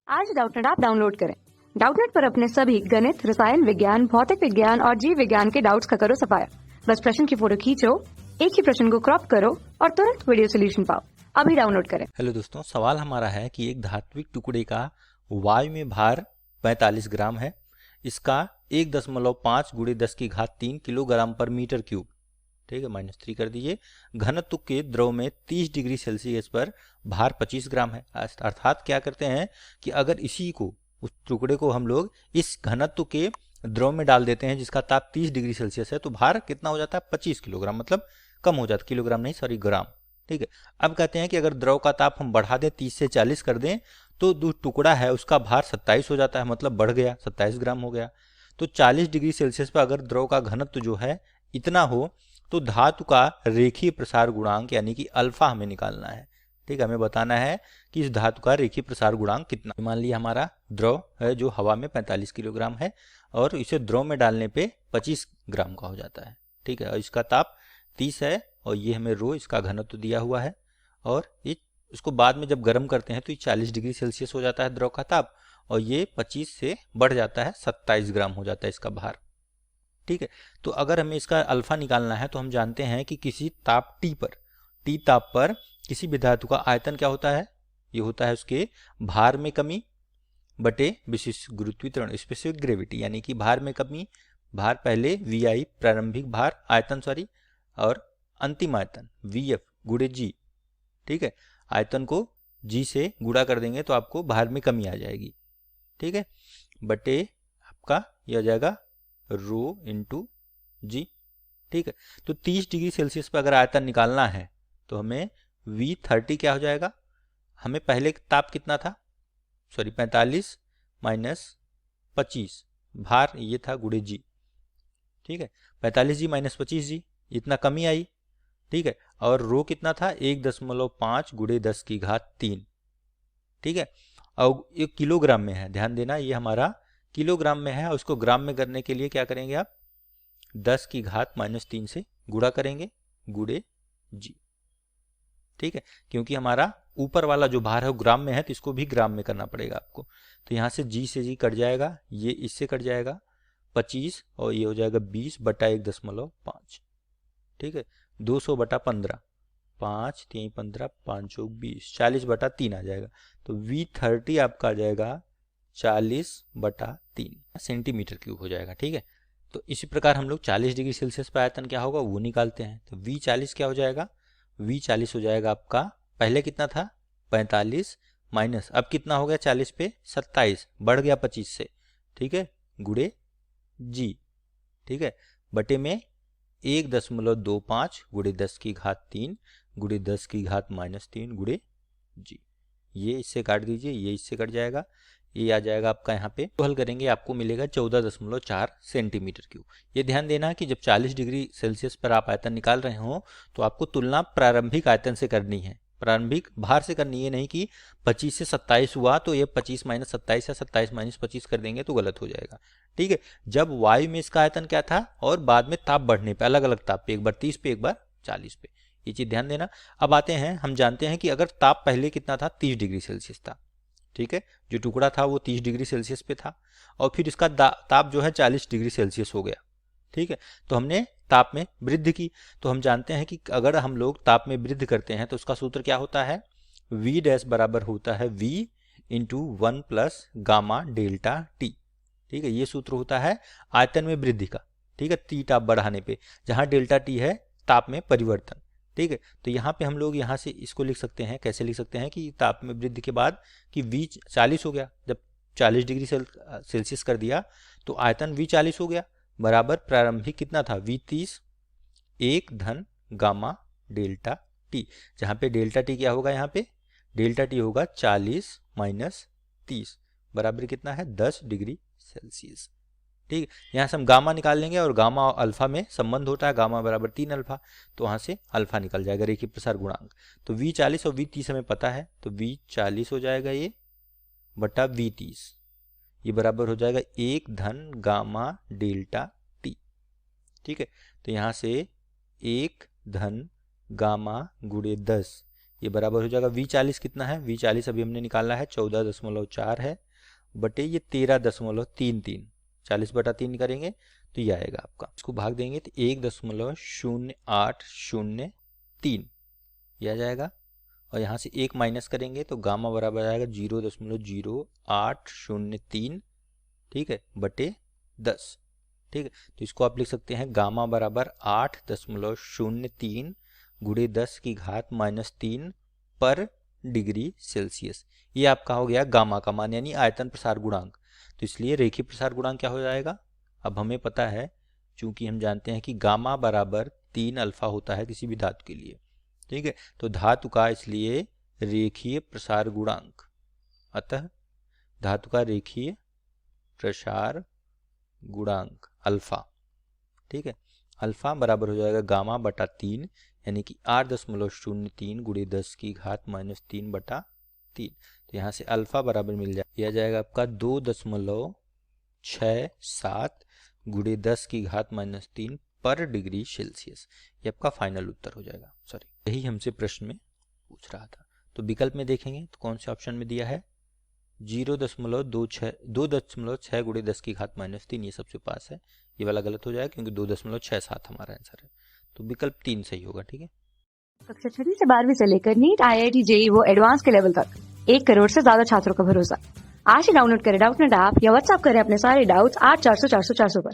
आज Doubtnut app download करें। Doubtnut पर अपने सभी गणित, रसायन विज्ञान, भौतिक विज्ञान और जीव विज्ञान के डाउट्स का करो सफाया। बस प्रश्न की फोटो खींचो, एक ही प्रश्न को क्रॉप करो और तुरंत वीडियो सोल्यूशन पाओ। अभी डाउनलोड करें। हेलो दोस्तों, सवाल हमारा है कि एक धात्विक टुकड़े का वायु में भार 45 ग्राम है। इसका 1.5 गुणे 10 की घात 3 किलोग्राम पर मीटर क्यूब, ठीक है, -3 कर दीजिए। घनत्व के द्रव में 30 डिग्री सेल्सियस पर भार 25 ग्राम है। अर्थात क्या करते हैं कि अगर इसी को, उस टुकड़े को हम लोग इस घनत्व के द्रव में डाल देते हैं जिसका ताप 30 डिग्री सेल्सियस है, तो भार कितना हो जाता है? 25 किलोग्राम, मतलब कम हो जाता है, किलोग्राम नहीं सॉरी ग्राम, ठीक है। अब कहते हैं कि अगर द्रव का ताप हम बढ़ा दें, 30 से 40 कर दें, तो जो टुकड़ा है उसका भार 27 हो जाता है, मतलब बढ़ गया, 27 ग्राम हो गया। तो 40 डिग्री सेल्सियस पर अगर द्रव का घनत्व जो है इतना हो, तो धातु का रेखीय प्रसार गुणांक यानी कि अल्फा हमें निकालना है, ठीक है। हमें बताना है कि इस धातु का रेखीय प्रसार गुणांक कितना। मान लिया हमारा द्रव है जो हवा में 45 किलोग्राम है और इसे द्रव में डालने पे 25 ग्राम का हो जाता है, ठीक है। और इसका ताप 30 है और ये हमें रो इसका घनत्व दिया हुआ है। और इसको बाद में जब गर्म करते हैं तो ये 40 डिग्री सेल्सियस हो जाता है द्रव का ताप, और ये 25 से बढ़ जाता है, 27 ग्राम हो जाता है इसका भार, ठीक है। तो अगर हमें इसका अल्फा निकालना है तो हम जानते हैं कि किसी ताप टी ताप पर किसी भी धातु का आयतन क्या होता है? ये होता है उसके भार में कमी बटे विशिष्ट गुरुत्वीकरण, स्पेसिफिक ग्रेविटी, यानी कि भार में कमी, भार पहले VI प्रारंभिक भार आयतन सॉरी, और अंतिम आयतन VF गुणे G, ठीक है। आयतन को G से गुणा कर देंगे तो आपको भार में कमी आ जाएगी, ठीक है, बटे आपका यह आ जाएगा रो इंटू जी, ठीक है। तो 30 डिग्री सेल्सियस पर अगर आयतन निकालना है तो हमें V30 क्या हो जाएगा? हमें पहले ताप कितना था? सॉरी 45 माइनस 25, भार ये था गुणे जी, ठीक है। 45G माइनस 25G, इतना कमी आई, ठीक है। और रो कितना था? 1.5 गुणे 10 की घात 3, ठीक है। और ये किलोग्राम में है, ध्यान देना, ये हमारा किलोग्राम में है। और उसको ग्राम में करने के लिए क्या करेंगे आप? 10 की घात -3 से गुणा करेंगे, गुणे जी, ठीक है। क्योंकि हमारा ऊपर वाला जो भार है वो ग्राम में है तो इसको भी ग्राम में करना पड़ेगा आपको। तो यहाँ से जी से जी कट जाएगा, ये इससे कट जाएगा 25, और ये हो जाएगा 20 बटा 1.5, ठीक है। 200 बटा 15, 5 3 15 5 चौक 20, 40 बटा 3 आ जाएगा। तो V30 आपका आ जाएगा 40 बटा 3 सेंटीमीटर क्यूब हो जाएगा, ठीक है। तो इसी प्रकार हम लोग 40 डिग्री सेल्सियस पर आयतन क्या होगा वो निकालते हैं। तो V40 क्या हो जाएगा? V40 हो जाएगा आपका, पहले कितना था? 45 माइनस, अब कितना हो गया 40 पे? 27, बढ़ गया 25 से, ठीक है, गुणे जी, ठीक है, बटे में 1.25 गुणे 10 की घात 3 गुणे 10 की घात -3 गुणे जी। ये इससे काट दीजिए, ये इससे कट जाएगा, ये आ जाएगा आपका यहाँ पे। तो हल करेंगे आपको मिलेगा 14.4 सेंटीमीटर क्यूब। ये ध्यान देना कि जब 40 डिग्री सेल्सियस पर आप आयतन निकाल रहे हो तो आपको तुलना प्रारंभिक आयतन से करनी है, प्रारंभिक भार से करनी है, नहीं कि 25 से 27 हुआ तो ये 25 माइनस 27 या 27 माइनस 25 कर देंगे तो गलत हो जाएगा, ठीक है। जब वायु में इसका आयतन क्या था और बाद में ताप बढ़ने पे, अलग अलग ताप पे, एक बार 30 पे एक बार 40 पे, ये चीज ध्यान देना। अब आते हैं, हम जानते हैं कि अगर ताप पहले कितना था? 30 डिग्री सेल्सियस था, ठीक है। जो टुकड़ा था वो 30 डिग्री सेल्सियस पे था और फिर इसका ताप जो है 40 डिग्री सेल्सियस हो गया, ठीक है। तो हमने ताप में वृद्धि की। तो हम जानते हैं कि अगर हम लोग ताप में वृद्धि करते हैं तो उसका सूत्र क्या होता है? V डैश बराबर होता है V into 1 plus gamma delta T, ठीक है। ये सूत्र होता है आयतन में वृद्धि का, ठीक है, टी ताप बढ़ाने पे, जहां डेल्टा टी है ताप में परिवर्तन, ठीक है। तो यहाँ पे हम लोग यहाँ से इसको लिख सकते हैं, कैसे लिख सकते हैं कि ताप में वृद्धि के बाद कि V40 हो गया, जब 40 डिग्री सेल्सियस कर दिया तो आयतन V40 हो गया, बराबर प्रारंभिक कितना था? V30 1 धन गामा डेल्टा टी, जहाँ पे डेल्टा टी क्या होगा? यहाँ पे डेल्टा टी होगा 40 माइनस 30, बराबर कितना है? 10 डिग्री सेल्सियस, ठीक है। यहाँ से हम गामा निकाल लेंगे और गामा और अल्फा में संबंध होता है, गामा बराबर 3 अल्फा, तो वहाँ से अल्फा निकल जाएगा, रेखीय प्रसार गुणांक। तो V40 और V30 हमें पता है, तो V40 हो जाएगा ये बटा V30, ये बराबर हो जाएगा 1 धन गामा डेल्टा टी, ठीक है। तो यहाँ से 1 धन गामा गुणे 10, ये बराबर हो जाएगा V40 कितना है, V40 अभी हमने निकाला है 14.4 है बटे ये 13.33, 40/3 करेंगे तो ये आएगा आपका, इसको भाग देंगे तो 1.0803 ये आ जाएगा, और यहाँ से 1 माइनस करेंगे तो गामा बराबर आएगा 0.0803, ठीक है, बटे 10, ठीक है। तो इसको आप लिख सकते हैं गामा बराबर 8.03 गुणे 10 की घात -3 पर डिग्री सेल्सियस। ये आपका हो गया गामा का मान यानी आयतन प्रसार गुणांक। तो इसलिए रेखीय प्रसार गुणांक क्या हो जाएगा, अब हमें पता है, चूंकि हम जानते हैं कि गामा बराबर 3 अल्फा होता है किसी भी धातु के लिए, ठीक है। तो धातु का इसलिए रेखीय प्रसार गुणांक, अतः धातु का रेखीय प्रसार गुणांक अल्फा, ठीक है, अल्फा बराबर हो जाएगा गामा बटा 3 यानी कि 8.03 गुणे 10 की घात -3/3। तो यहाँ से अल्फा बराबर मिल जाए, यह जाएगा आपका 2.67 गुणे 10 की घात -3 पर डिग्री सेल्सियस। ये आपका फाइनल उत्तर हो जाएगा। सॉरी, यही हमसे प्रश्न में पूछ रहा था। तो विकल्प में देखेंगे तो कौन से ऑप्शन में दिया है, 2.6 गुणे 10 की घात -3, ये सबसे पास है, ये वाला गलत हो जाएगा क्योंकि 2.67 हमारा आंसर है। तो विकल्प 3 सही होगा, ठीक है। कक्षा 6 से 12वीं से लेकर नीट, IIT, JEE वो एडवांस के लेवल तक 1 करोड़ से ज्यादा छात्रों का भरोसा। आज ही डाउनलोड करें डाउटनेट ऐप या व्हाट्सएप करें अपने सारे डाउट्स 8400 400 400 पर।